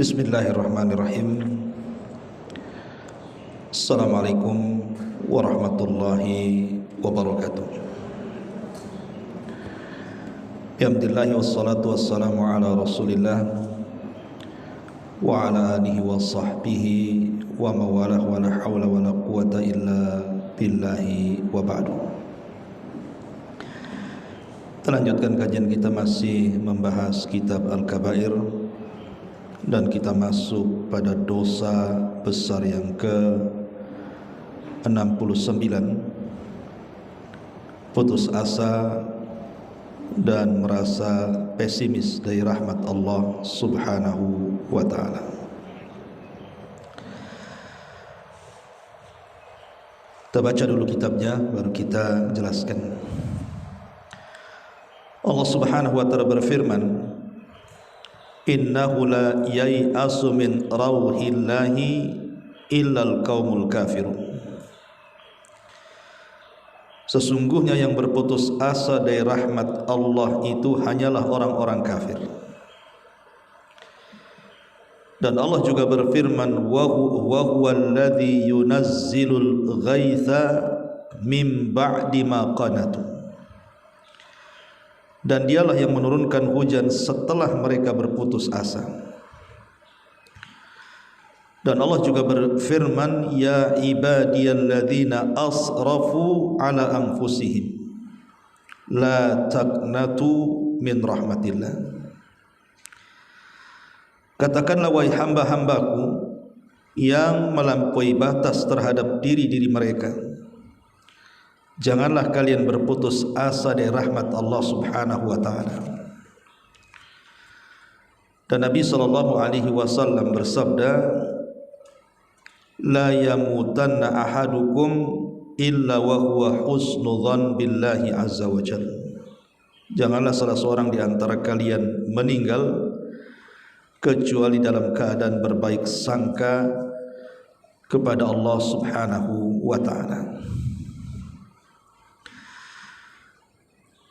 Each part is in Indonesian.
Bismillahirrahmanirrahim. Assalamualaikum warahmatullahi wabarakatuh. Alhamdulillah wassalatu wassalamu ala Rasulillah wa ala alihi wa sahbihi wa mawalah wa la hawla wa la quwata illa billahi wa ba'du. Lanjutkan kajian kita, masih membahas kitab Al-Kabair, dan kita masuk pada dosa besar yang ke-69, putus asa dan merasa pesimis dari rahmat Allah Subhanahu wa ta'ala. Kita baca dulu kitabnya, baru kita jelaskan. Allah Subhanahu wa ta'ala berfirman, innahu la yai'asu min rauhillahi illal qaumul kafirun. Sesungguhnya yang berputus asa dari rahmat Allah itu hanyalah orang-orang kafir. Dan Allah juga berfirman, wa huwal ladzi yunazzilul ghaitha min ba'di ma qanatu. Dan dialah yang menurunkan hujan setelah mereka berputus asa. Dan Allah juga berfirman, ya ibadiyalladzina asrafu ala anfusihim la taqnatu min rahmatillah. Katakanlah, wahai hamba-hambaku yang melampaui batas terhadap diri-diri mereka, janganlah kalian berputus asa dari rahmat Allah Subhanahu wa ta'ala. Dan Nabi SAW bersabda, la yamutanna ahadukum illa wa huwa husnudzan billahi azza wa jalla. Janganlah salah seorang di antara kalian meninggal kecuali dalam keadaan berbaik sangka kepada Allah Subhanahu wa ta'ala.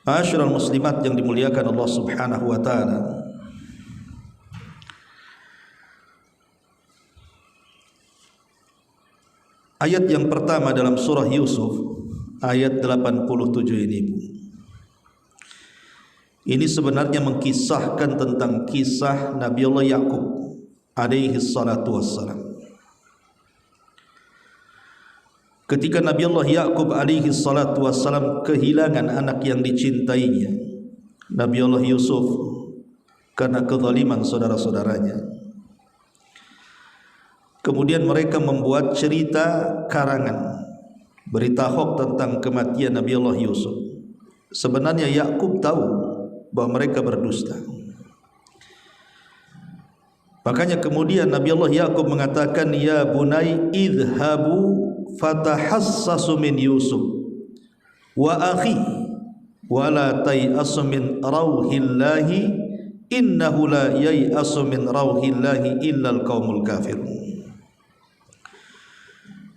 Ma'asyiral muslimat yang dimuliakan Allah Subhanahu wa ta'ala, ayat yang pertama dalam surah Yusuf, ayat 87 ini, ini sebenarnya mengkisahkan tentang kisah Nabi Allah Ya'qub alaihi salatu wassalam. Ketika Nabi Allah Ya'qub alaihi salatu wassalam kehilangan anak yang dicintainya, Nabi Allah Yusuf, karena kezaliman saudara-saudaranya, kemudian mereka membuat cerita karangan, berita hoax tentang kematian Nabi Allah Yusuf. Sebenarnya Ya'qub tahu bahwa mereka berdusta. Makanya kemudian Nabi Allah Ya'qub mengatakan, ya bunai idhabu fatahassasu min Yusuf wa akhi wa la tai'asu min rauhillahi innahu la yai'asu min rauhillahi illal qaumul kafirun.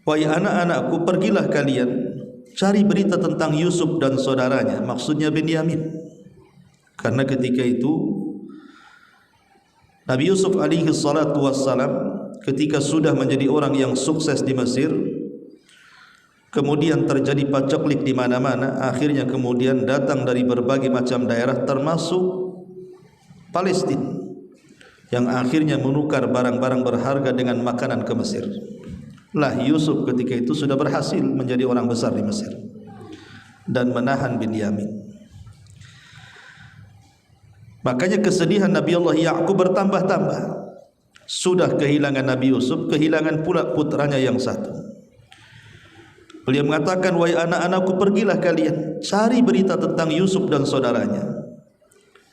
Wahai anak-anakku, pergilah kalian cari berita tentang Yusuf dan saudaranya, maksudnya Binyamin. Karena ketika itu Nabi Yusuf alaihi salatu wassalam ketika sudah menjadi orang yang sukses di Mesir, kemudian terjadi paceklik di mana-mana, akhirnya kemudian datang dari berbagai macam daerah termasuk Palestina, yang akhirnya menukar barang-barang berharga dengan makanan ke Mesir. Lah Yusuf ketika itu sudah berhasil menjadi orang besar di Mesir dan menahan Binyamin. Makanya kesedihan Nabi Allah Ya'qub bertambah-tambah. Sudah kehilangan Nabi Yusuf, kehilangan pula putranya yang satu. Beliau mengatakan, wahai anak-anakku, pergilah kalian cari berita tentang Yusuf dan saudaranya,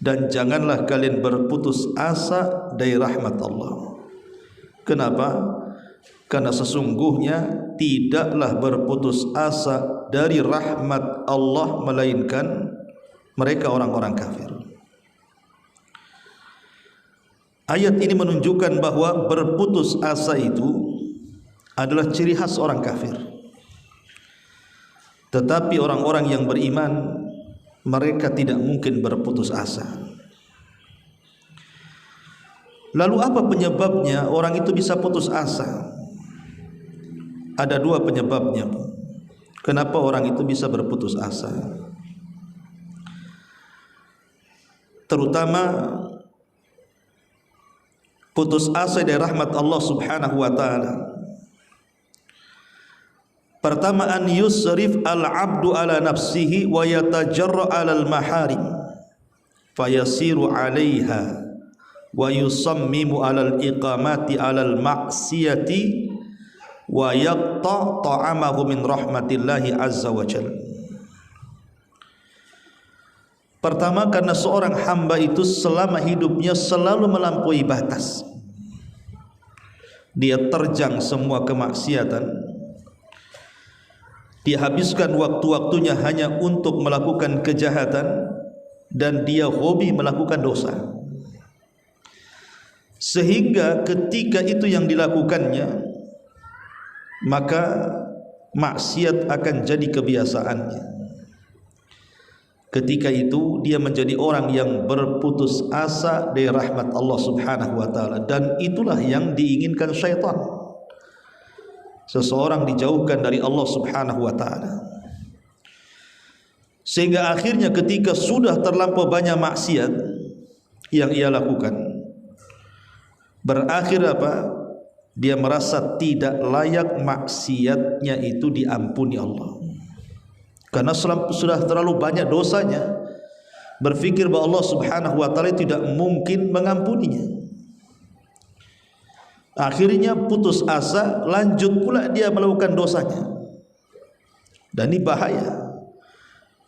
dan janganlah kalian berputus asa dari rahmat Allah. Kenapa? Karena sesungguhnya tidaklah berputus asa dari rahmat Allah melainkan mereka orang-orang kafir. Ayat ini menunjukkan bahwa berputus asa itu adalah ciri khas orang kafir. Tetapi orang-orang yang beriman, mereka tidak mungkin berputus asa. Lalu apa penyebabnya orang itu bisa putus asa? Ada dua penyebabnya. Kenapa orang itu bisa berputus asa? Terutama putus asa dari rahmat Allah Subhanahu wa taala. Pertama, an yusrif al-'abdu ala nafsihi wa yatajarra 'ala al-maharim fayasiru 'alaiha wa yusammimu 'ala al-iqamati 'ala al-ma'siyati wa yaqta ta'amahu min rahmatillahi azza wa jalla. Pertama, karena seorang hamba itu selama hidupnya selalu melampaui batas. Dia terjang semua kemaksiatan. Dia habiskan waktu-waktunya hanya untuk melakukan kejahatan, dan dia hobi melakukan dosa. Sehingga ketika itu yang dilakukannya, maka maksiat akan jadi kebiasaannya. Ketika itu dia menjadi orang yang berputus asa dari rahmat Allah Subhanahu wa taala, dan itulah yang diinginkan syaitan. Seseorang dijauhkan dari Allah Subhanahu wa taala. Sehingga akhirnya ketika sudah terlampau banyak maksiat yang ia lakukan, berakhir apa? Dia merasa tidak layak maksiatnya itu diampuni Allah. Karena sudah terlalu banyak dosanya, berfikir bahwa Allah Subhanahu wa taala tidak mungkin mengampuninya. Akhirnya putus asa, lanjut pula dia melakukan dosanya. Dan ini bahaya.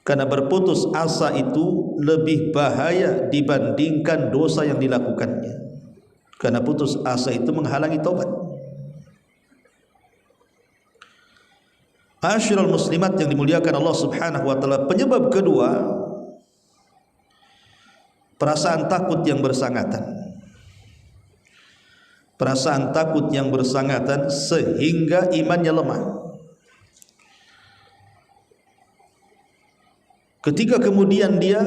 Karena berputus asa itu lebih bahaya dibandingkan dosa yang dilakukannya. Karena putus asa itu menghalangi taubat. Asyiral muslimat yang dimuliakan Allah Subhanahu wa taala, penyebab kedua, perasaan takut yang bersangatan. Perasaan takut yang bersangatan sehingga imannya lemah. Ketika kemudian dia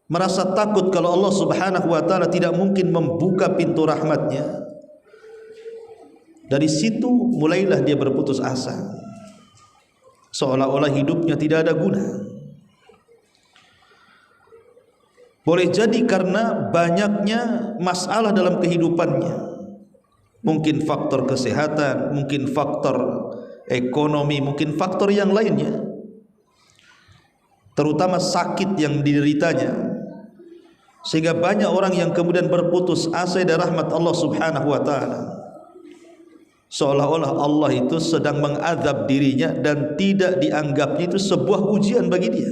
merasa takut kalau Allah Subhanahu wa taala tidak mungkin membuka pintu rahmatnya, dari situ mulailah dia berputus asa. Seolah-olah hidupnya tidak ada guna. Boleh jadi karena banyaknya masalah dalam kehidupannya. Mungkin faktor kesehatan, mungkin faktor ekonomi, mungkin faktor yang lainnya. Terutama sakit yang dideritanya. Sehingga banyak orang yang kemudian berputus asa dari rahmat Allah Subhanahu wa taala. Seolah-olah Allah itu sedang mengazab dirinya dan tidak dianggapnya itu sebuah ujian bagi dia.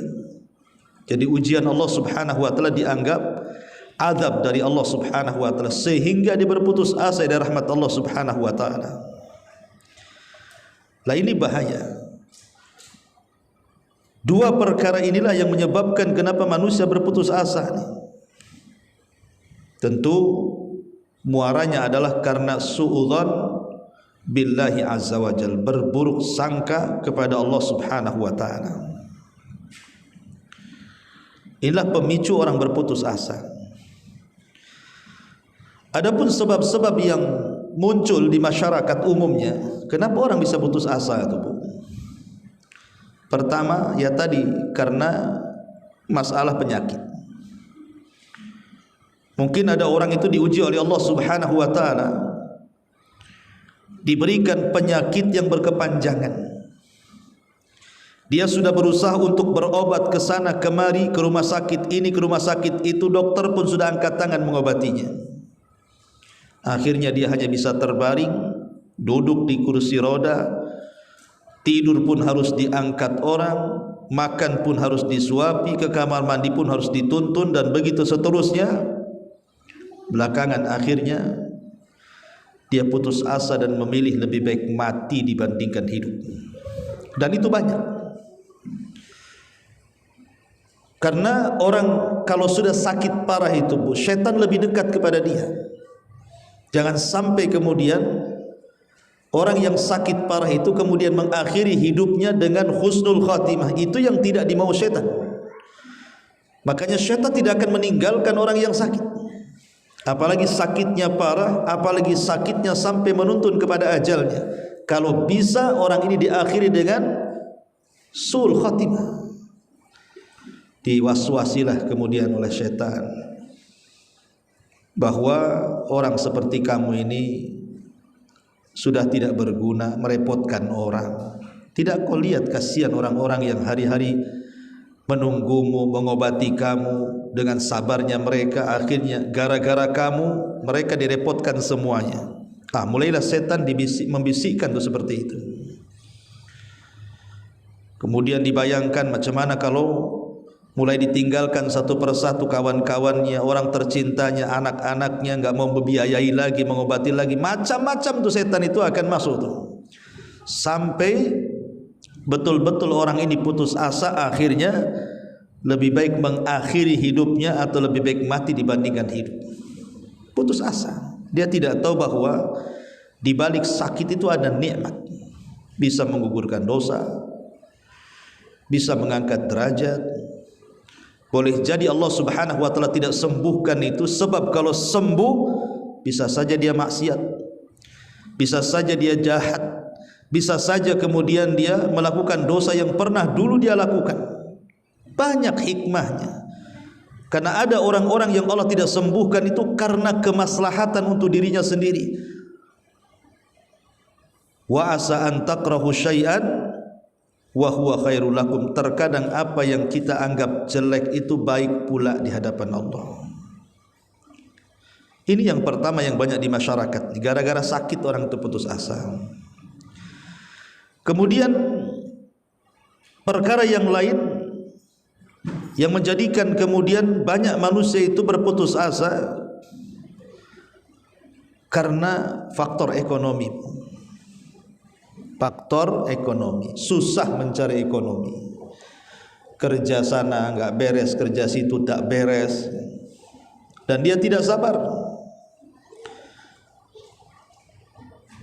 Jadi ujian Allah Subhanahu wa taala dianggap azab dari Allah Subhanahu wa taala, sehingga dia berputus asa dari rahmat Allah Subhanahu wa taala. Lah ini bahaya. Dua perkara inilah yang menyebabkan kenapa manusia berputus asa nih. Tentu muaranya adalah karena suudzon billahi azza wa jal, berburuk sangka kepada Allah Subhanahu wa taala. Inilah pemicu orang berputus asa. Adapun sebab-sebab yang muncul di masyarakat umumnya, kenapa orang bisa putus asa itu, Bu? Pertama, ya tadi karena masalah penyakit. Mungkin ada orang itu diuji oleh Allah Subhanahu wa taala, diberikan penyakit yang berkepanjangan. Dia sudah berusaha untuk berobat ke sana kemari, ke rumah sakit ini, ke rumah sakit itu, dokter pun sudah angkat tangan mengobatinya. Akhirnya dia hanya bisa terbaring, duduk di kursi roda, tidur pun harus diangkat orang, makan pun harus disuapi, ke kamar mandi pun harus dituntun, dan begitu seterusnya. Belakangan akhirnya dia putus asa dan memilih lebih baik mati dibandingkan hidup. Dan itu banyak. Karena orang kalau sudah sakit parah itu, Bu, syaitan lebih dekat kepada dia. Jangan sampai kemudian orang yang sakit parah itu kemudian mengakhiri hidupnya dengan husnul khatimah. Itu yang tidak dimau syaitan. Makanya syaitan tidak akan meninggalkan orang yang sakit. apalagi sakitnya parah, apalagi sakitnya sampai menuntun kepada ajalnya. Kalau bisa orang ini diakhiri dengan su'ul khatimah, diwaswasilah kemudian oleh syaitan bahwa orang seperti kamu ini sudah tidak berguna, merepotkan orang. Tidak kau lihat kasihan orang-orang yang hari-hari menunggumu, mengobati kamu dengan sabarnya mereka, akhirnya gara-gara kamu mereka direpotkan semuanya. Mulailah setan membisikkan itu seperti itu. Kemudian dibayangkan macam mana kalau mulai ditinggalkan satu persatu kawan-kawannya, orang tercintanya, anak-anaknya, enggak mau membiayai lagi, mengobati lagi, macam-macam tuh setan itu akan masuk tuh. Sampai betul-betul orang ini putus asa, akhirnya lebih baik mengakhiri hidupnya atau lebih baik mati dibandingkan hidup. Putus asa. Dia tidak tahu bahwa di balik sakit itu ada nikmat, bisa menggugurkan dosa, bisa mengangkat derajat. Boleh jadi Allah Subhanahu wa taala tidak sembuhkan itu sebab kalau sembuh bisa saja dia maksiat, bisa saja dia jahat, bisa saja kemudian dia melakukan dosa yang pernah dulu dia lakukan. Banyak hikmahnya. Karena ada orang-orang yang Allah tidak sembuhkan itu karena kemaslahatan untuk dirinya sendiri. Wa asa an takrahu syai'an wa huwa khairul lakum. Terkadang apa yang kita anggap jelek itu baik pula di hadapan Allah. Ini yang pertama yang banyak di masyarakat. Gara-gara sakit orang itu putus asa. Kemudian perkara yang lain yang menjadikan kemudian banyak manusia itu berputus asa karena faktor ekonomi. Faktor ekonomi, susah mencari ekonomi. Kerja sana enggak beres, kerja situ tak beres. Dan dia tidak sabar.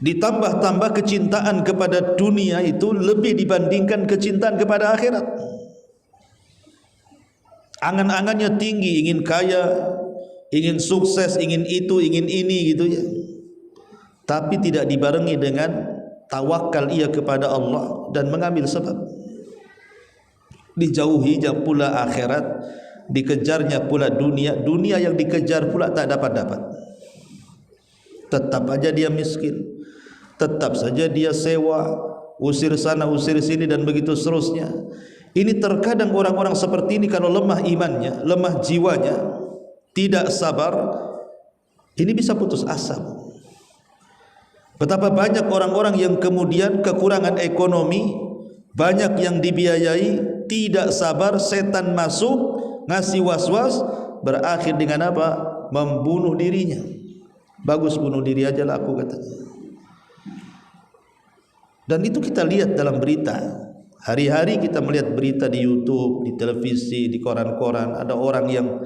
Ditambah-tambah kecintaan kepada dunia itu lebih dibandingkan kecintaan kepada akhirat. Angan-angannya tinggi, ingin kaya, ingin sukses, ingin itu, ingin ini gitu ya. Tapi tidak dibarengi dengan tawakal ia kepada Allah dan mengambil sebab. Dijauhi pula akhirat, dikejarnya pula dunia, dunia yang dikejar pula tak dapat-dapat. Tetap aja dia miskin, tetap saja dia sewa, usir sana usir sini dan begitu seterusnya. Ini terkadang orang-orang seperti ini kalau lemah imannya, lemah jiwanya, tidak sabar, ini bisa putus asa. Betapa banyak orang-orang yang kemudian kekurangan ekonomi, banyak yang dibiayai, tidak sabar, setan masuk, ngasih was-was, berakhir dengan apa? Membunuh dirinya. Bagus bunuh diri aja lah aku katanya. Dan itu kita lihat dalam berita. Hari-hari kita melihat berita di YouTube, di televisi, di koran-koran, ada orang yang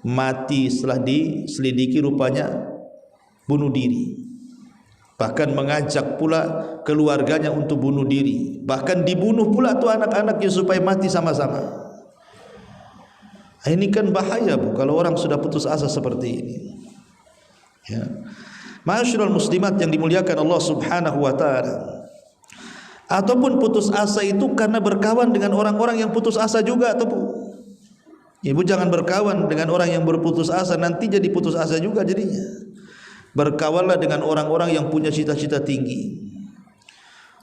mati setelah diselidiki rupanya bunuh diri. Bahkan mengajak pula keluarganya untuk bunuh diri. Bahkan dibunuh pula tuh anak-anaknya supaya mati sama-sama. Ini kan bahaya Bu kalau orang sudah putus asa seperti ini. Ya. Ma'asyiral muslimat yang dimuliakan Allah Subhanahu wa taala. Ataupun putus asa itu karena berkawan dengan orang-orang yang putus asa juga atau Bu. Ibu jangan berkawan dengan orang yang berputus asa, nanti jadi putus asa juga jadinya. Berkawanlah dengan orang-orang yang punya cita-cita tinggi.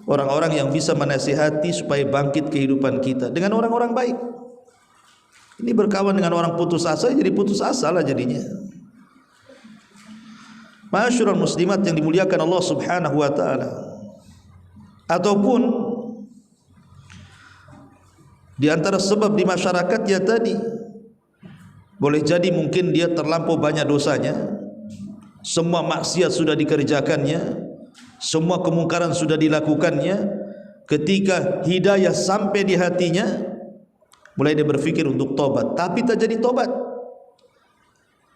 Orang-orang yang bisa menasihati supaya bangkit kehidupan kita dengan orang-orang baik. Ini berkawan dengan orang putus asa jadi putus asa lah jadinya. Ma'asyiral muslimat yang dimuliakan Allah Subhanahu wa taala. Ataupun di antara sebab di masyarakat ya tadi boleh jadi mungkin dia terlampau banyak dosanya, semua maksiat sudah dikerjakannya, semua kemungkaran sudah dilakukannya. Ketika hidayah sampai di hatinya, mulai dia berpikir untuk tobat, tapi tak jadi tobat,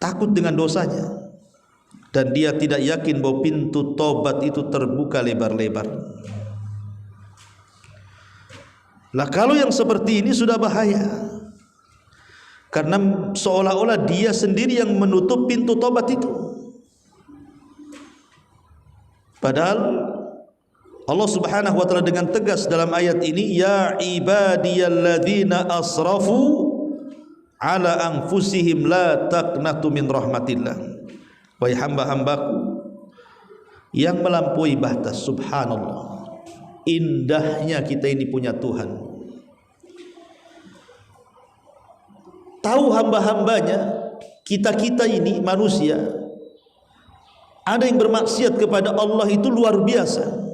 takut dengan dosanya, dan dia tidak yakin bahwa pintu tobat itu terbuka lebar-lebar. Lah kalau yang seperti ini sudah bahaya, karena seolah-olah dia sendiri yang menutup pintu tobat itu. Padahal Allah Subhanahu wa taala dengan tegas dalam ayat ini, ya ibadiyalladzina asrafu ala anfusihim la taqnatu min rahmatillah. Wahai hamba-hambaku yang melampaui batas. Subhanallah, indahnya kita ini punya Tuhan. Tahu hamba-hambanya, kita-kita ini manusia, ada yang bermaksiat kepada Allah itu luar biasa.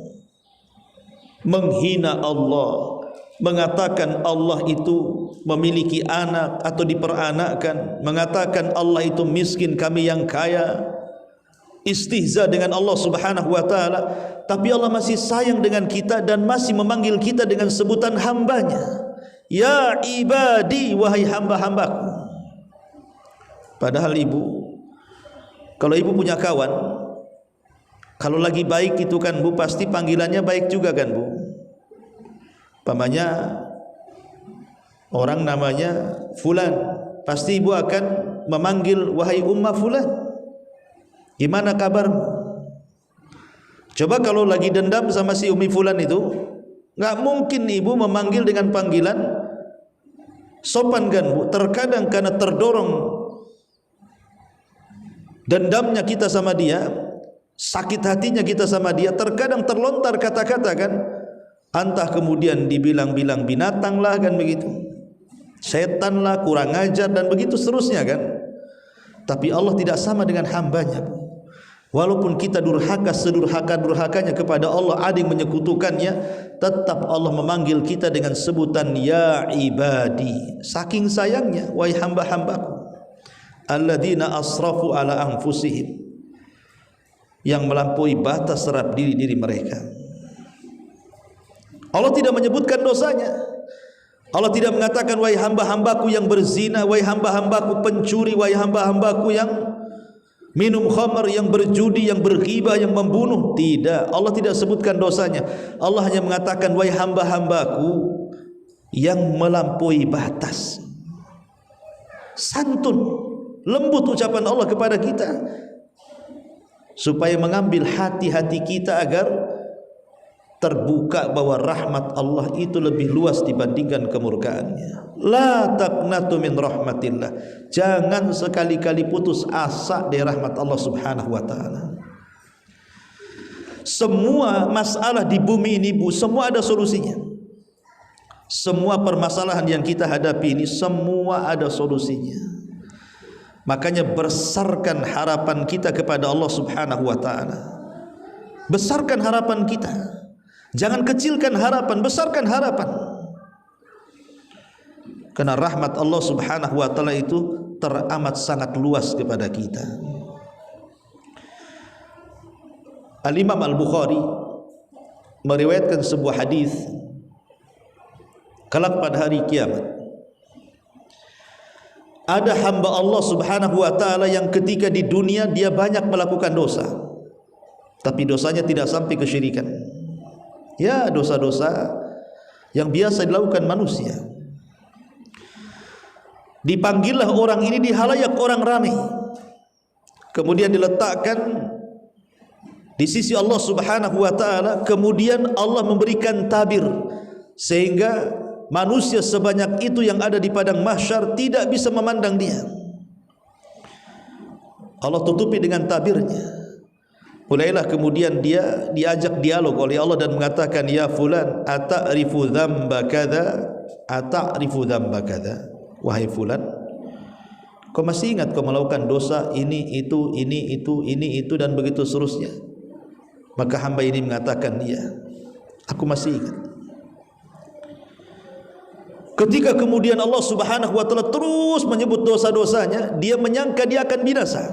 Menghina Allah, mengatakan Allah itu memiliki anak atau diperanakkan, mengatakan Allah itu miskin, kami yang kaya, istihza dengan Allah Subhanahu wa ta'ala. Tapi Allah masih sayang dengan kita dan masih memanggil kita dengan sebutan hambanya. Ya ibadi, wahai hamba-hambaku. Padahal ibu, kalau ibu punya kawan, kalau lagi baik itu kan bu, pasti panggilannya baik juga kan bu. Pamannya orang namanya Fulan, pasti ibu akan memanggil wahai ummah Fulan, gimana kabarmu? Coba kalau lagi dendam sama si Umi Fulan itu, nggak mungkin ibu memanggil dengan panggilan sopan kan bu. Terkadang karena terdorong dendamnya kita sama dia, sakit hatinya kita sama dia, terkadang terlontar kata-kata kan, entah kemudian dibilang-bilang binatang lah kan begitu, setan lah, kurang ajar dan begitu seterusnya kan. Tapi Allah tidak sama dengan hambanya. Walaupun kita durhaka sedurhaka-durhakanya kepada Allah, ada yang menyekutukannya, tetap Allah memanggil kita dengan sebutan ya ibadi. Saking sayangnya, wahai hamba-hambaku alladzina asrafu ala anfusihim, yang melampaui batas terhadap diri-diri mereka. Allah tidak menyebutkan dosanya. Allah tidak mengatakan wahai hamba-hambaku yang berzina, wahai hamba-hambaku pencuri, wahai hamba-hambaku yang minum khamar, yang berjudi, yang berghibah, yang membunuh. Tidak, Allah tidak sebutkan dosanya. Allah hanya mengatakan wahai hamba-hambaku yang melampaui batas. Santun, lembut ucapan Allah kepada kita, supaya mengambil hati-hati kita agar terbuka bahwa rahmat Allah itu lebih luas dibandingkan kemurkaannya. La taqnatu min rahmatillah, jangan sekali-kali putus asa dari rahmat Allah Subhanahu wa ta'ala. Semua masalah di bumi ini bu, semua ada solusinya. Semua permasalahan yang kita hadapi ini semua ada solusinya. Makanya besarkan harapan kita kepada Allah Subhanahu wa ta'ala. Besarkan harapan kita, jangan kecilkan harapan, besarkan harapan. Karena rahmat Allah Subhanahu wa ta'ala itu teramat sangat luas kepada kita. Al-Imam Al-Bukhari meriwayatkan sebuah hadis, kelak pada hari kiamat ada hamba Allah Subhanahu wa ta'ala yang ketika di dunia dia banyak melakukan dosa, tapi dosanya tidak sampai kesyirikan. Ya, dosa-dosa yang biasa dilakukan manusia. Dipanggillah orang ini di halayak orang ramai, kemudian diletakkan di sisi Allah Subhanahu wa ta'ala. Kemudian Allah memberikan tabir, sehingga manusia sebanyak itu yang ada di padang mahsyar tidak bisa memandang dia. Allah tutupi dengan tabirnya. Mulailah kemudian dia diajak dialog oleh Allah dan mengatakan, ya fulan, ata'rifu dzamba kadza, ata'rifu dzamba kadza. Wahai fulan, kau masih ingat kau melakukan dosa ini itu dan begitu seterusnya? Maka hamba ini mengatakan, iya, aku masih ingat. Ketika kemudian Allah Subhanahu wa ta'ala terus menyebut dosa-dosanya, dia menyangka dia akan binasa,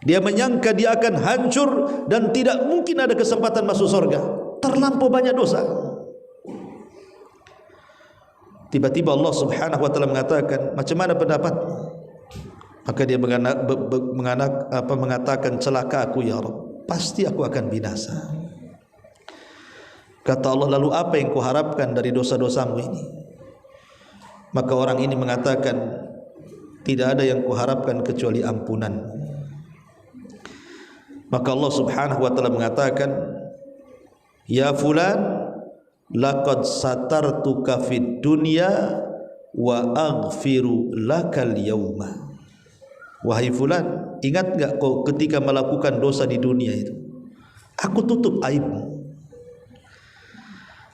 dia menyangka dia akan hancur dan tidak mungkin ada kesempatan masuk surga. Terlampau banyak dosa. Tiba-tiba Allah Subhanahu wa ta'ala mengatakan, macam mana pendapatmu? Maka dia mengatakan, celaka aku ya Rabb, pasti aku akan binasa. Kata Allah, lalu apa yang kau harapkan dari dosa-dosamu ini? Maka orang ini mengatakan, tidak ada yang kuharapkan kecuali ampunan. Maka Allah Subhanahu wa taala mengatakan, ya fulan laqad satartuka fid dunya wa aghfiru lakal yauma. Wahai fulan, ingat enggak kau ketika melakukan dosa di dunia itu, aku tutup aibmu,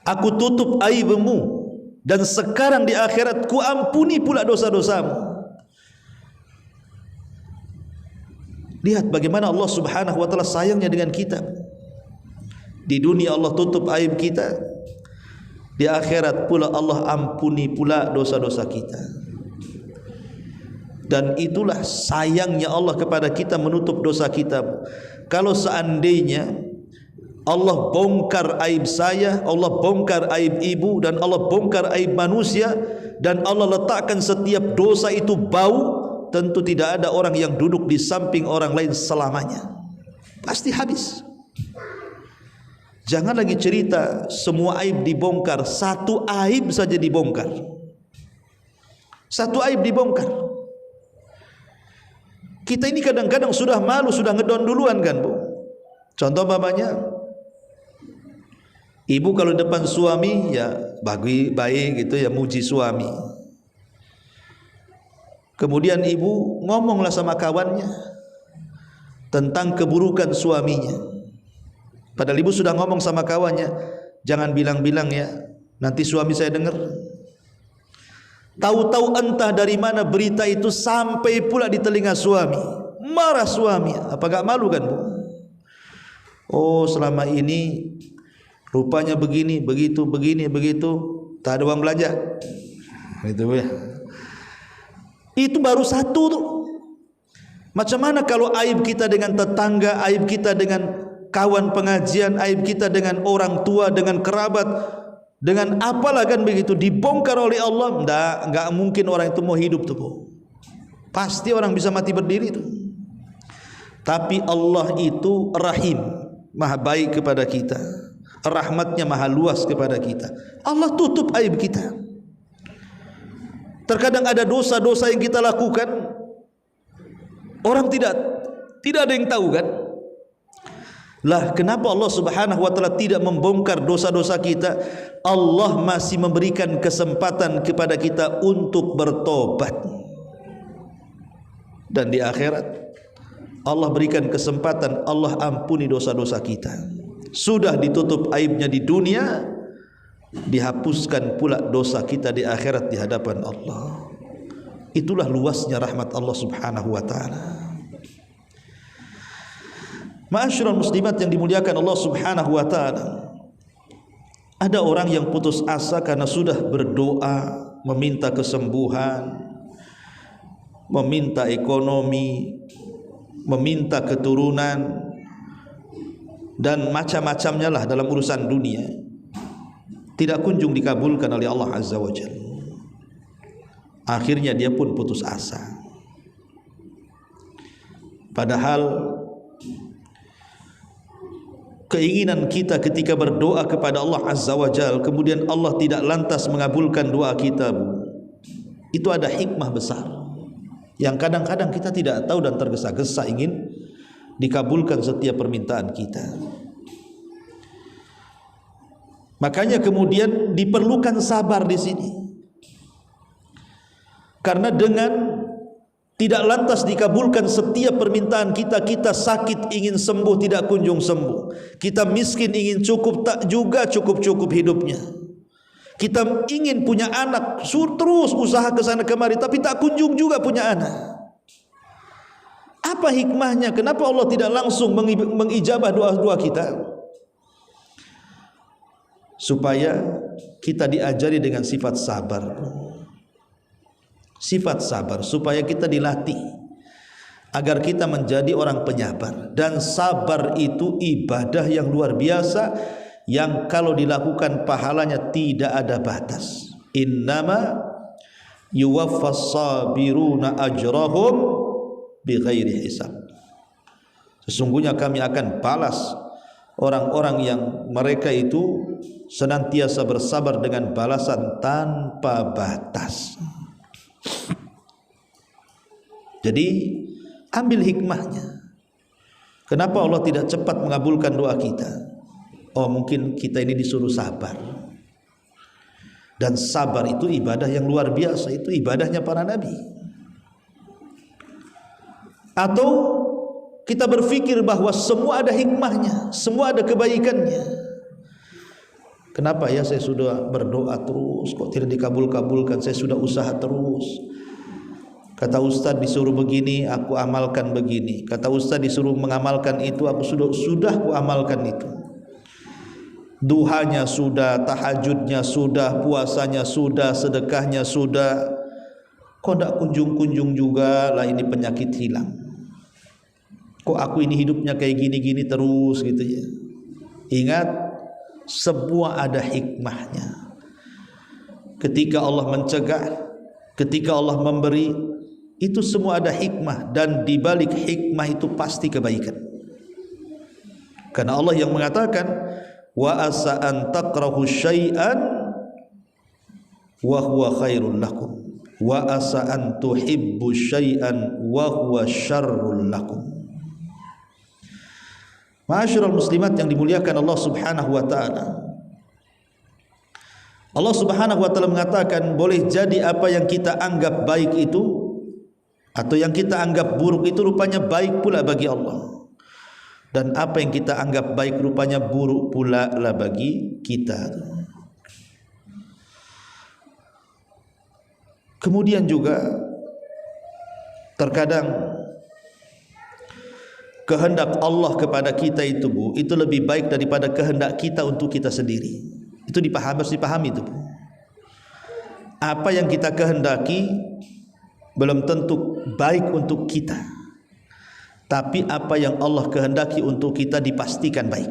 aku tutup aibmu, dan sekarang di akhirat ku ampuni pula dosa-dosamu. Lihat bagaimana Allah Subhanahu wa taala sayangnya dengan kita. Di dunia Allah tutup aib kita, di akhirat pula Allah ampuni pula dosa-dosa kita. Dan itulah sayangnya Allah kepada kita, menutup dosa kita. Kalau seandainya Allah bongkar aib saya, Allah bongkar aib ibu, dan Allah bongkar aib manusia, dan Allah letakkan setiap dosa itu bau, tentu tidak ada orang yang duduk di samping orang lain selamanya. Pasti habis. Jangan lagi cerita semua aib dibongkar, satu aib saja dibongkar. Satu aib dibongkar. Kita ini kadang-kadang sudah malu, sudah ngedon duluan kan, Bu. Contoh babanya, ibu kalau depan suami ya baik gitu ya, muji suami. Kemudian ibu ngomonglah sama kawannya tentang keburukan suaminya. Padahal ibu sudah ngomong sama kawannya, jangan bilang-bilang ya, nanti suami saya dengar. Tahu-tahu entah dari mana berita itu sampai pula di telinga suami. Marah suami. Apa gak malu kan, Bu? Oh, selama ini rupanya begini, begitu, begini, begitu, tak ada uang belanja. Itu ya. Itu baru satu tuh. Macam mana kalau aib kita dengan tetangga, aib kita dengan kawan pengajian, aib kita dengan orang tua, dengan kerabat, dengan apalah kan begitu, dibongkar oleh Allah. Enggak mungkin orang itu mau hidup tuh, Bu. Pasti orang bisa mati berdiri tuh. Tapi Allah itu Rahim, Maha baik kepada kita. Rahmatnya maha luas kepada kita. Allah tutup aib kita. Terkadang ada dosa-dosa yang kita lakukan, orang tidak ada yang tahu kan. Lah kenapa Allah Subhanahu wa taala tidak membongkar dosa-dosa kita? Allah masih memberikan kesempatan kepada kita untuk bertobat. Dan di akhirat Allah berikan kesempatan, Allah ampuni dosa-dosa kita. Sudah ditutup aibnya di dunia, dihapuskan pula dosa kita di akhirat di hadapan Allah. Itulah luasnya rahmat Allah Subhanahu wa taala. Ma'asyiral muslimat yang dimuliakan Allah Subhanahu wa taala, ada orang yang putus asa karena sudah berdoa meminta kesembuhan, meminta ekonomi, meminta keturunan, dan macam-macamnya lah dalam urusan dunia, tidak kunjung dikabulkan oleh Allah Azza wa Jalla. Akhirnya dia pun putus asa. Padahal keinginan kita ketika berdoa kepada Allah Azza wa Jalla, kemudian Allah tidak lantas mengabulkan doa kita, itu ada hikmah besar yang kadang-kadang kita tidak tahu dan tergesa-gesa ingin dikabulkan setiap permintaan kita. Makanya kemudian diperlukan sabar di sini. Karena dengan tidak lantas dikabulkan setiap permintaan kita, kita sakit ingin sembuh tidak kunjung sembuh. Kita miskin ingin cukup tak juga cukup-cukup hidupnya. Kita ingin punya anak, terus usaha ke sana kemari tapi tak kunjung juga punya anak. Apa hikmahnya? Kenapa Allah tidak langsung mengijabah doa-doa kita? Supaya kita diajari dengan sifat sabar. Sifat sabar, supaya kita dilatih agar kita menjadi orang penyabar. Dan sabar itu ibadah yang luar biasa, yang kalau dilakukan pahalanya tidak ada batas. Innama yuwaffas sabiruna ajrahum bighairi hisab. Sesungguhnya kami akan balas orang-orang yang mereka itu senantiasa bersabar dengan balasan tanpa batas. Jadi ambil hikmahnya. Kenapa Allah tidak cepat mengabulkan doa kita? Oh, mungkin kita ini disuruh sabar. Dan sabar itu ibadah yang luar biasa, itu ibadahnya para nabi. Atau kita berpikir bahwa semua ada hikmahnya, semua ada kebaikannya. Kenapa ya saya sudah berdoa terus kok tidak dikabul-kabulkan? Saya sudah usaha terus. Kata Ustaz disuruh begini, aku amalkan begini. Kata Ustaz disuruh mengamalkan itu, aku sudah aku amalkan itu. Duhanya sudah, tahajudnya sudah, puasanya sudah, sedekahnya sudah. Kok tidak kunjung-kunjung juga lah ini penyakit hilang? Kok aku ini hidupnya kayak gini-gini terus gitu ya? Ingat, semua ada hikmahnya. Ketika Allah mencegah, ketika Allah memberi, itu semua ada hikmah, dan di balik hikmah itu pasti kebaikan. Karena Allah yang mengatakan, wa asa an takrahu syai'an wa huwa khairul lakum wa asa an tuhibbu syai'an wa huwa syarrul lakum. Ma'asyiral muslimat yang dimuliakan Allah Subhanahu wa taala. Allah Subhanahu wa taala mengatakan, boleh jadi apa yang kita anggap baik itu atau yang kita anggap buruk itu rupanya baik pula bagi Allah, dan apa yang kita anggap baik rupanya buruk pula lah bagi kita. Kemudian juga terkadang kehendak Allah kepada kita itu itu lebih baik daripada kehendak kita untuk kita sendiri. Itu harus dipahami itu, Bu. Apa yang kita kehendaki belum tentu baik untuk kita, tapi apa yang Allah kehendaki untuk kita dipastikan baik.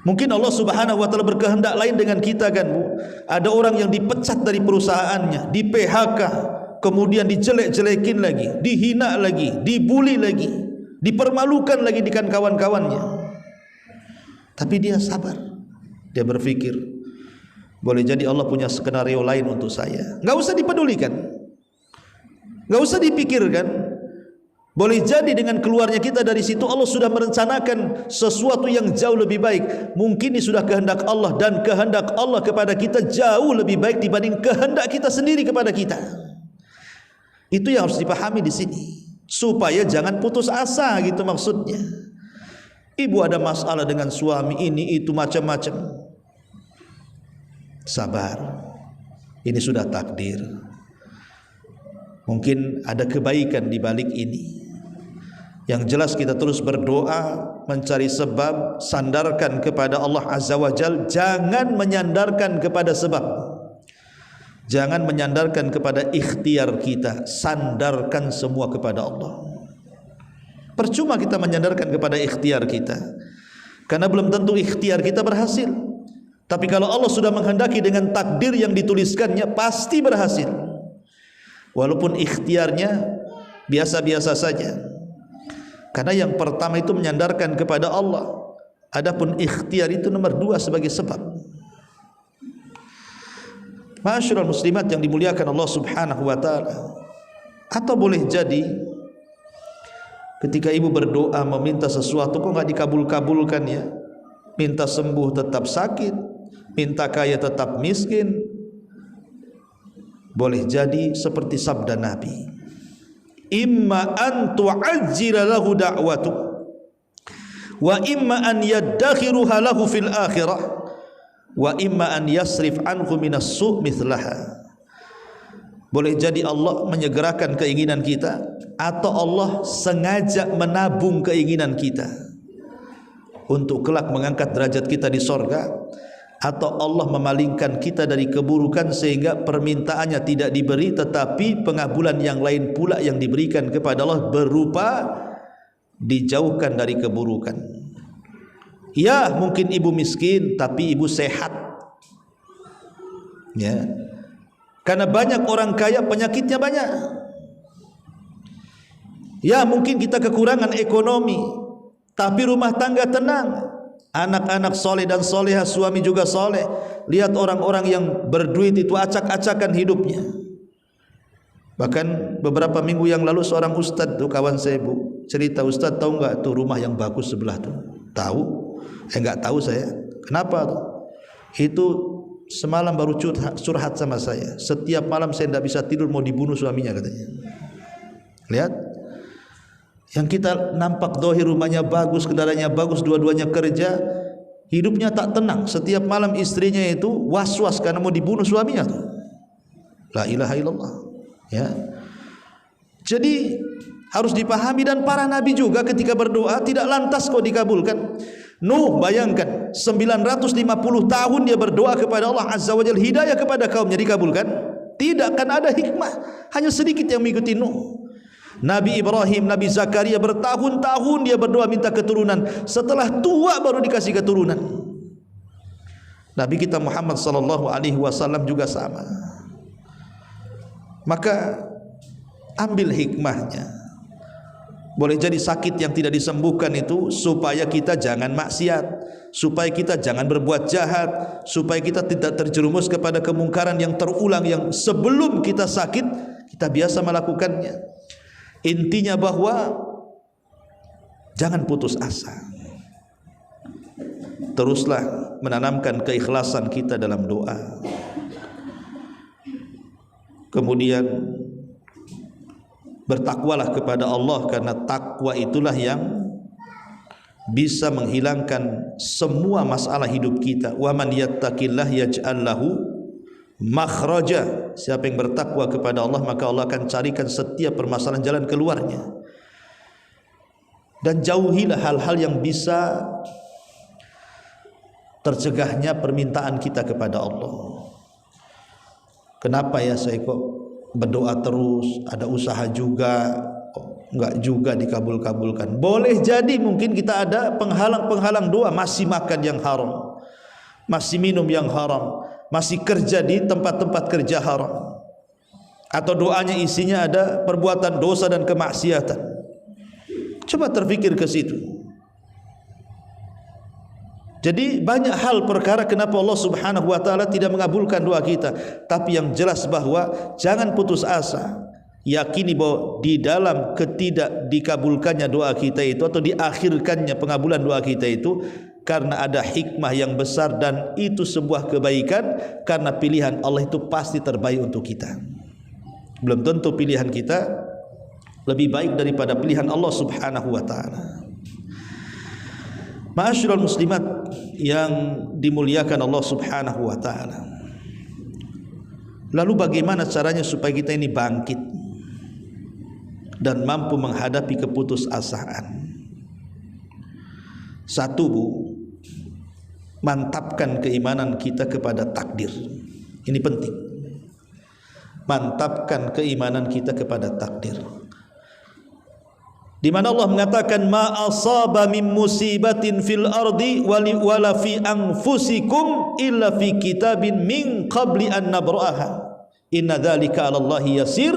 Mungkin Allah Subhanahu wa taala berkehendak lain dengan kita kan, Bu. Ada orang yang dipecat dari perusahaannya, di PHK, kemudian dijelek-jelekin lagi, dihina lagi, dibuli lagi, dipermalukan lagi dengan kawan-kawannya. Tapi dia sabar. Dia berpikir, boleh jadi Allah punya skenario lain untuk saya. Enggak usah dipedulikan, enggak usah dipikirkan. Boleh jadi dengan keluarnya kita dari situ Allah sudah merencanakan sesuatu yang jauh lebih baik. Mungkin ini sudah kehendak Allah, dan kehendak Allah kepada kita jauh lebih baik dibanding kehendak kita sendiri kepada kita. Itu yang harus dipahami di sini, supaya jangan putus asa gitu maksudnya. Ibu ada masalah dengan suami ini itu macam-macam. Sabar, ini sudah takdir. Mungkin ada kebaikan di balik ini. Yang jelas kita terus berdoa, mencari sebab, sandarkan kepada Allah Azza wa Jal. Jangan menyandarkan kepada sebab, jangan menyandarkan kepada ikhtiar kita. Sandarkan semua kepada Allah. Percuma kita menyandarkan kepada ikhtiar kita, karena belum tentu ikhtiar kita berhasil. Tapi kalau Allah sudah menghendaki dengan takdir yang dituliskannya, pasti berhasil. Walaupun ikhtiarnya biasa-biasa saja. Karena yang pertama itu menyandarkan kepada Allah. Adapun ikhtiar itu nomor 2 sebagai sebab. Ma'asyiral muslimat yang dimuliakan Allah Subhanahu wa taala. Atau boleh jadi ketika ibu berdoa meminta sesuatu kok enggak dikabul-kabulkan ya. Minta sembuh tetap sakit, minta kaya tetap miskin. Boleh jadi seperti sabda Nabi, imma an tu'ajjila lahu da'watu wa imma an yaddakhiruha lahu fil akhirah wa imma an yasrif anhu minas su' mithlaha. Boleh jadi Allah menyegerakan keinginan kita, atau Allah sengaja menabung keinginan kita untuk kelak mengangkat derajat kita di sorga, atau Allah memalingkan kita dari keburukan sehingga permintaannya tidak diberi, tetapi pengabulan yang lain pula yang diberikan kepada Allah berupa dijauhkan dari keburukan. Ya, mungkin ibu miskin tapi ibu sehat. Ya. Karena banyak orang kaya penyakitnya banyak. Ya, mungkin kita kekurangan ekonomi tapi rumah tangga tenang. Anak-anak soleh dan solehah, suami juga soleh. Lihat orang-orang yang berduit itu acak-acakan hidupnya. Bahkan beberapa minggu yang lalu seorang ustaz tuh, kawan saya bu, cerita, Ustaz tahu nggak tuh rumah yang bagus sebelah tuh? Tahu? Nggak tahu saya. Kenapa tuh? Itu semalam baru curhat sama saya. Setiap malam saya tidak bisa tidur, mau dibunuh suaminya katanya. Lihat, yang kita nampak dohir rumahnya bagus, kendaraannya bagus, dua-duanya kerja, hidupnya tak tenang. Setiap malam istrinya itu was-was karena mau dibunuh suaminya tuh. La ilaha illallah. Ya. Jadi harus dipahami, dan para nabi juga ketika berdoa tidak lantas kok dikabulkan. Nuh, bayangkan 950 tahun dia berdoa kepada Allah Azza wa Jalla, hidayah kepada kaumnya, dikabulkan? Tidak, kan ada hikmah. Hanya sedikit yang mengikuti Nuh. Nabi Ibrahim, Nabi Zakaria bertahun-tahun dia berdoa minta keturunan, setelah tua baru dikasih keturunan. Nabi kita Muhammad sallallahu alaihi wasallam juga sama. Maka ambil hikmahnya. Boleh jadi sakit yang tidak disembuhkan itu supaya kita jangan maksiat, supaya kita jangan berbuat jahat, supaya kita tidak terjerumus kepada kemungkaran yang terulang, yang sebelum kita sakit kita biasa melakukannya. Intinya bahwa jangan putus asa. Teruslah menanamkan keikhlasan kita dalam doa. Kemudian bertakwalah kepada Allah, karena takwa itulah yang bisa menghilangkan semua masalah hidup kita. Wa man yattaqillah yaj'al lahu makhraja. Siapa yang bertakwa kepada Allah, maka Allah akan carikan setiap permasalahan jalan keluarnya. Dan jauhilah hal-hal yang bisa tercegahnya permintaan kita kepada Allah. Kenapa ya saya kok berdoa terus, ada usaha juga, kok enggak juga dikabul-kabulkan? Boleh jadi mungkin kita ada penghalang-penghalang doa, masih makan yang haram, masih minum yang haram, masih kerja di tempat-tempat kerja haram, atau doanya isinya ada perbuatan dosa dan kemaksiatan. Coba terfikir ke situ. Jadi banyak hal perkara kenapa Allah Subhanahu wa taala tidak mengabulkan doa kita. Tapi yang jelas bahwa jangan putus asa. Yakini bahwa di dalam ketidak dikabulkannya doa kita itu, atau diakhirkannya pengabulan doa kita itu, karena ada hikmah yang besar, dan itu sebuah kebaikan, karena pilihan Allah itu pasti terbaik untuk kita. Belum tentu pilihan kita lebih baik daripada pilihan Allah Subhanahu wa taala. Ma'asyiral muslimat yang dimuliakan Allah Subhanahu wa taala. Lalu bagaimana caranya supaya kita ini bangkit dan mampu menghadapi keputusasaan? Satu, Bu, mantapkan keimanan kita kepada takdir. Ini penting. Mantapkan keimanan kita kepada takdir. Di mana Allah mengatakan ma asaba min musibatin fil ardi wala fi anfusikum illa fi kitabin min qabli an nabra'aha inna dzalika 'ala Allahi yasir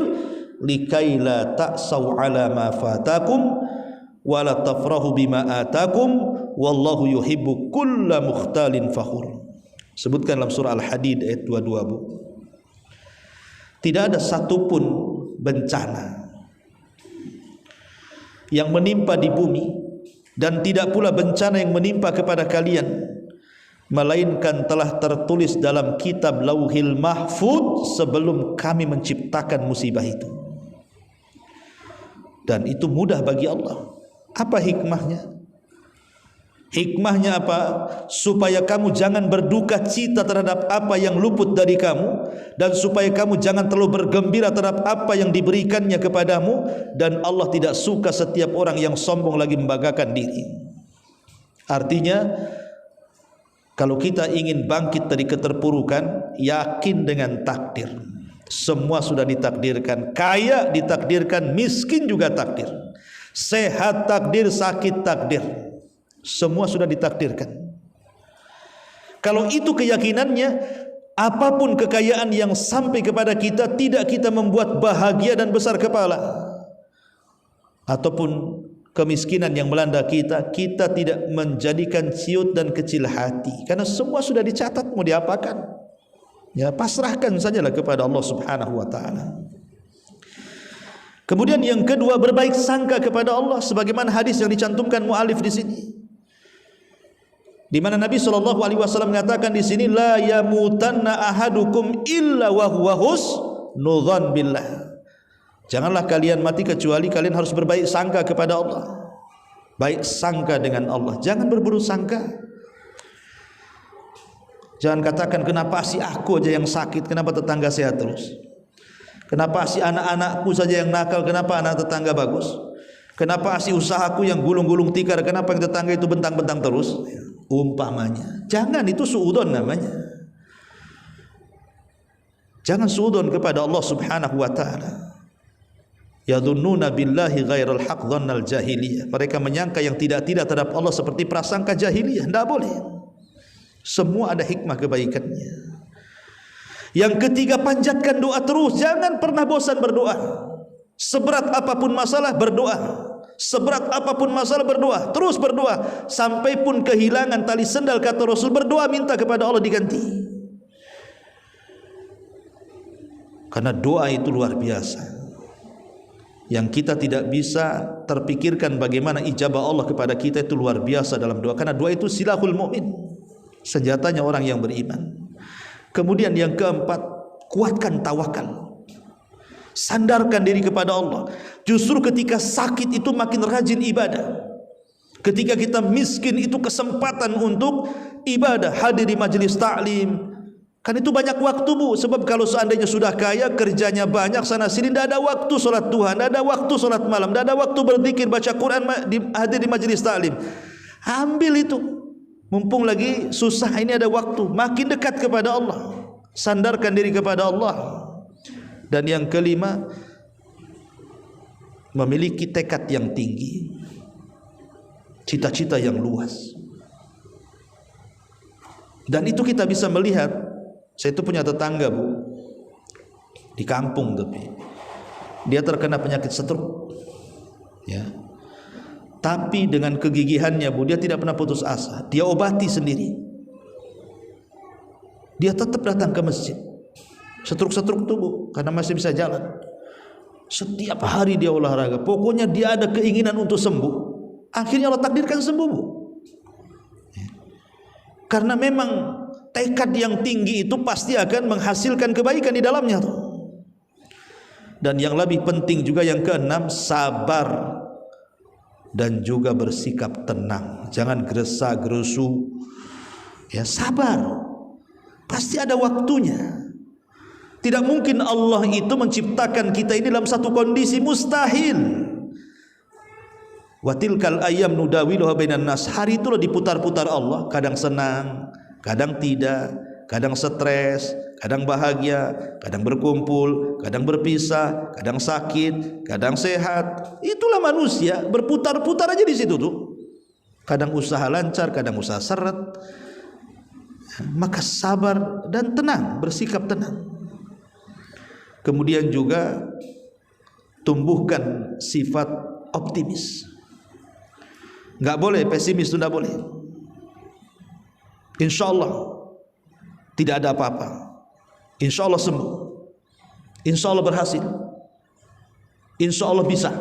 likai la ta'sau 'ala ma fatakum wa la tafrahu bima atakum wallahu yuhibbu kulla mukhtalin fakhur. Sebutkan dalam surah Al-Hadid ayat 22, Bu. Tidak ada satupun bencana yang menimpa di bumi, dan tidak pula bencana yang menimpa kepada kalian, melainkan telah tertulis dalam kitab Lauhil Mahfuz sebelum kami menciptakan musibah itu. Dan itu mudah bagi Allah. Apa hikmahnya? Hikmahnya apa? Supaya kamu jangan berduka cita terhadap apa yang luput dari kamu, dan supaya kamu jangan terlalu bergembira terhadap apa yang diberikannya kepadamu. Dan Allah tidak suka setiap orang yang sombong lagi membanggakan diri. Artinya, kalau kita ingin bangkit dari keterpurukan, yakin dengan takdir. Semua sudah ditakdirkan. Kaya ditakdirkan, miskin juga takdir. Sehat takdir, sakit takdir. Semua sudah ditakdirkan. Kalau itu keyakinannya, apapun kekayaan yang sampai kepada kita, tidak kita membuat bahagia dan besar kepala. Ataupun kemiskinan yang melanda kita, kita tidak menjadikan ciut dan kecil hati. Karena semua sudah dicatat, mau diapakan? Ya, pasrahkan sajalah kepada Allah Subhanahu wa taala. Kemudian yang kedua, berbaik sangka kepada Allah, sebagaimana hadis yang dicantumkan muallif di sini, di mana Nabi SAW mengatakan di sini, la yamutanna ahadukum illa wa huwa husnudzan billah. Janganlah kalian mati kecuali kalian harus berbaik sangka kepada Allah. Baik sangka dengan Allah, jangan berburuk sangka. Jangan katakan kenapa si aku aja yang sakit, kenapa tetangga sehat terus. Kenapa si anak-anakku saja yang nakal, kenapa anak tetangga bagus. Kenapa si usahaku yang gulung-gulung tikar, kenapa yang tetangga itu bentang-bentang terus. Umpamanya, jangan, itu suudzon namanya. Jangan suudzon kepada Allah Subhanahu wa ta'ala. Yadhunnuna billahi ghairal haq dhannal jahiliyah. Mereka menyangka yang tidak-tidak terhadap Allah seperti prasangka jahiliyah. Tidak boleh. Semua ada hikmah kebaikannya. Yang ketiga, panjatkan doa terus. Jangan pernah bosan berdoa. Seberat apapun masalah, berdoa. Seberat apapun masalah, berdoa. Terus berdoa. Sampai pun kehilangan tali sendal, kata Rasul, berdoa minta kepada Allah diganti. Karena doa itu luar biasa, yang kita tidak bisa terpikirkan bagaimana ijabah Allah kepada kita itu luar biasa dalam doa. Karena doa itu silahul mu'min, senjatanya orang yang beriman. Kemudian yang keempat, kuatkan tawakal. Sandarkan diri kepada Allah. Justru ketika sakit itu makin rajin ibadah. Ketika kita miskin itu kesempatan untuk ibadah, hadir di majelis ta'lim. Kan itu banyak waktu, Bu. Sebab kalau seandainya sudah kaya, kerjanya banyak sana sini, tidak ada waktu sholat Tuhan, tidak ada waktu sholat malam, tidak ada waktu berzikir, baca Quran, hadir di majelis ta'lim. Ambil itu, mumpung lagi susah ini ada waktu. Makin dekat kepada Allah, sandarkan diri kepada Allah. Dan yang kelima, memiliki tekad yang tinggi, cita-cita yang luas. Dan itu kita bisa melihat. Saya itu punya tetangga, Bu, di kampung, tapi dia terkena penyakit stroke, ya. Tapi dengan kegigihannya, Bu, dia tidak pernah putus asa. Dia obati sendiri. Dia tetap datang ke masjid. Stroke itu, Bu, karena masih bisa jalan. Setiap hari dia olahraga. Pokoknya dia ada keinginan untuk sembuh. Akhirnya Allah takdirkan sembuh, Bu. Karena memang tekad yang tinggi itu pasti akan menghasilkan kebaikan di dalamnya. Dan yang lebih penting juga yang keenam, sabar dan juga bersikap tenang. Jangan gerasa-gerusu. Ya, sabar. Pasti ada waktunya. Tidak mungkin Allah itu menciptakan kita ini dalam satu kondisi, mustahil. Wa tilkal ayyam nudawiluha bainan nas. Hari itu diputar-putar Allah, kadang senang, kadang tidak, kadang stres, kadang bahagia, kadang berkumpul, kadang berpisah, kadang sakit, kadang sehat. Itulah manusia, berputar-putar aja di situ tuh. Kadang usaha lancar, kadang usaha seret. Maka sabar dan tenang, bersikap tenang. Kemudian juga tumbuhkan sifat optimis. Enggak boleh pesimis, itu enggak boleh. Insya Allah tidak ada apa-apa. Insya Allah sembuh. Insya Allah berhasil. Insya Allah bisa.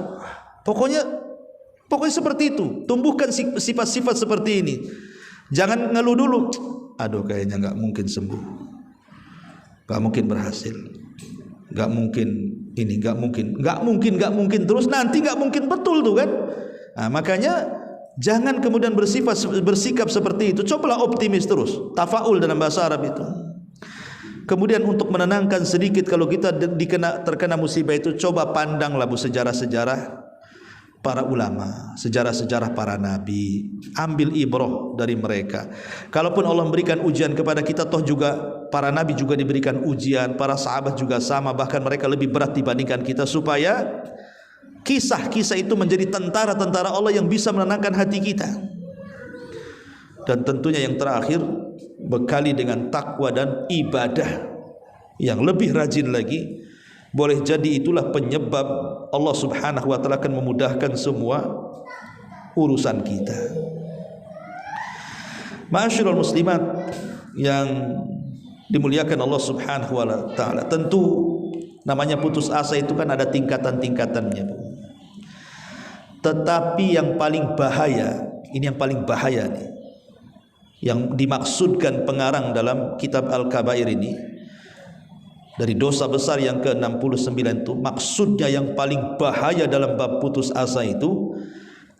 Pokoknya seperti itu. Tumbuhkan sifat-sifat seperti ini. Jangan ngeluh dulu. Aduh, kayaknya nggak mungkin sembuh. Nggak mungkin berhasil. Nggak mungkin ini, nggak mungkin. Terus nanti nggak mungkin betul tuh kan. Nah, makanya jangan kemudian bersikap seperti itu. Cobalah optimis terus. Tafaul dalam bahasa Arab itu. Kemudian untuk menenangkan sedikit kalau kita terkena musibah itu, coba pandanglah, Bu, sejarah-sejarah para ulama, sejarah-sejarah para nabi. Ambil ibrah dari mereka. Kalaupun Allah memberikan ujian kepada kita, toh juga para nabi juga diberikan ujian, para sahabat juga sama, bahkan mereka lebih berat dibandingkan kita, supaya kisah-kisah itu menjadi tentara-tentara Allah yang bisa menenangkan hati kita. Dan tentunya yang terakhir, bekali dengan takwa dan ibadah yang lebih rajin lagi. Boleh jadi itulah penyebab Allah Subhanahu wa ta'ala akan memudahkan semua urusan kita. Ma'asyiral muslimat yang dimuliakan Allah Subhanahu wa ta'ala, tentu Namanya putus asa itu kan ada tingkatan-tingkatannya, Bu. Tetapi yang paling bahaya, ini yang paling bahaya nih, yang dimaksudkan pengarang dalam kitab Al-Kabair ini, dari dosa besar yang ke-69 itu, maksudnya yang paling bahaya dalam bab putus asa itu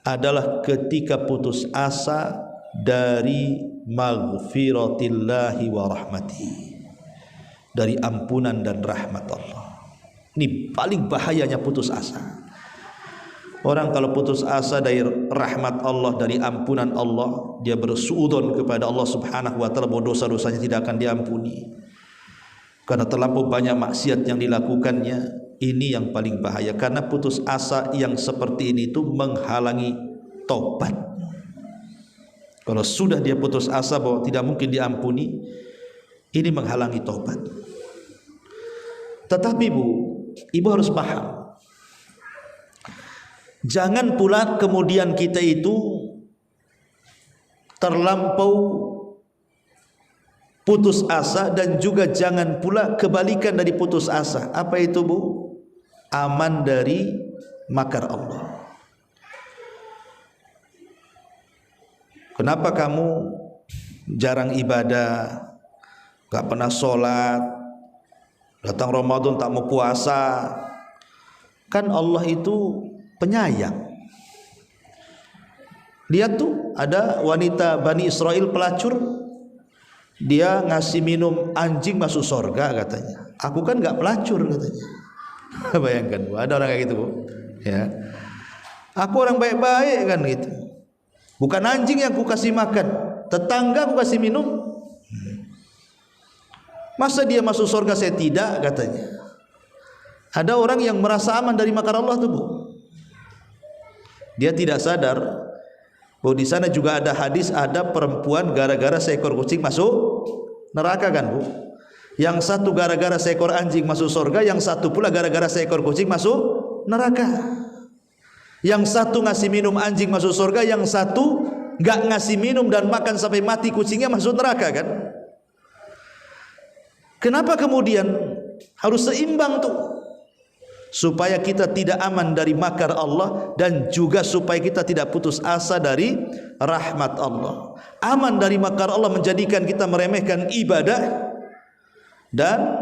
adalah ketika putus asa dari maghfiratillahi wa rahmatihi, dari ampunan dan rahmat Allah. Ini paling bahayanya putus asa. Orang kalau putus asa dari rahmat Allah, dari ampunan Allah, dia bersuudzon kepada Allah Subhanahu wa taala bahwa dosa-dosanya tidak akan diampuni karena terlampau banyak maksiat yang dilakukannya. Ini yang paling bahaya, karena putus asa yang seperti ini itu menghalangi taubat. Kalau sudah dia putus asa bahwa tidak mungkin diampuni, ini menghalangi taubat. Tetapi Bu, Ibu harus paham, jangan pula kemudian kita itu terlampau putus asa, dan juga jangan pula kebalikan dari putus asa. Apa itu, Bu? Aman dari makar Allah. Kenapa kamu jarang ibadah, gak pernah sholat, datang Ramadan tak mau puasa? Kan Allah itu penyayang. Lihat tuh, ada wanita Bani Israel pelacur, dia ngasih minum anjing masuk surga katanya. Aku kan gak pelacur katanya. Bayangkan, Bu, ada orang kayak gitu, Bu. Ya. Aku orang baik-baik kan gitu. Bukan anjing yang ku kasih makan, tetangga ku kasih minum. Masa dia masuk surga saya tidak katanya. Ada orang yang merasa aman dari makar Allah tuh, Bu. Dia tidak sadar bahwa di sana juga ada hadis, ada perempuan gara-gara seekor kucing masuk neraka kan, Bu. Yang satu gara-gara seekor anjing masuk surga, yang satu pula gara-gara seekor kucing masuk neraka. Yang satu ngasih minum anjing masuk surga, yang satu enggak ngasih minum dan makan sampai mati kucingnya masuk neraka kan. Kenapa kemudian harus seimbang tuh? Supaya kita tidak aman dari makar Allah, dan juga supaya kita tidak putus asa dari rahmat Allah. Aman dari makar Allah menjadikan kita meremehkan ibadah, dan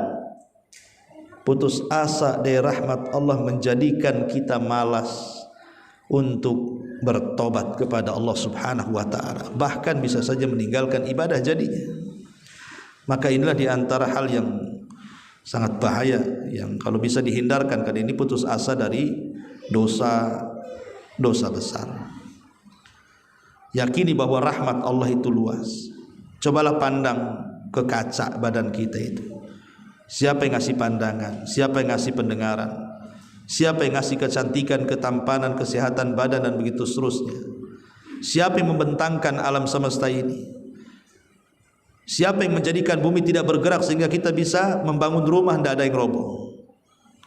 putus asa dari rahmat Allah menjadikan kita malas untuk bertobat kepada Allah Subhanahu wa taala. Bahkan bisa saja meninggalkan ibadah jadinya. Maka inilah di antara hal yang sangat bahaya, yang kalau bisa dihindarkan, karena ini putus asa dari dosa besar. Yakini bahwa rahmat Allah itu luas. Cobalah pandang ke kaca badan kita itu. Siapa yang ngasih pandangan? Siapa yang ngasih pendengaran? Siapa yang ngasih kecantikan, ketampanan, kesehatan badan, dan begitu seterusnya? Siapa yang membentangkan alam semesta ini? Siapa yang menjadikan bumi tidak bergerak sehingga kita bisa membangun rumah tidak ada yang roboh?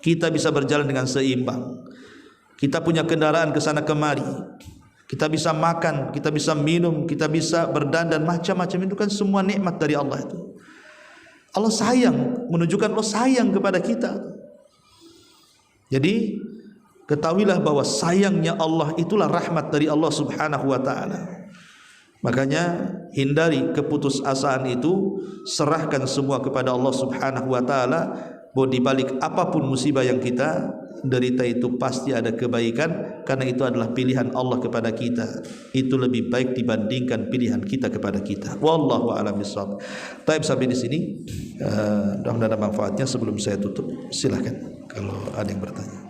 Kita bisa berjalan dengan seimbang. Kita punya kendaraan ke sana kemari. Kita bisa makan, kita bisa minum, kita bisa berdandan, macam-macam. Itu kan semua nikmat dari Allah itu. Allah sayang, menunjukkan Allah sayang kepada kita. Jadi ketahuilah bahwa sayangnya Allah itulah rahmat dari Allah Subhanahu wa taala. Makanya hindari keputusasaan itu, serahkan semua kepada Allah Subhanahu wa taala, bahwa di balik apapun musibah yang kita derita itu pasti ada kebaikan, karena itu adalah pilihan Allah kepada kita. Itu lebih baik dibandingkan pilihan kita kepada kita. Wallahu a'lam bishawab. Baik, sampai di sini. Mudah-mudahan ada manfaatnya. Sebelum saya tutup, silakan kalau ada yang bertanya.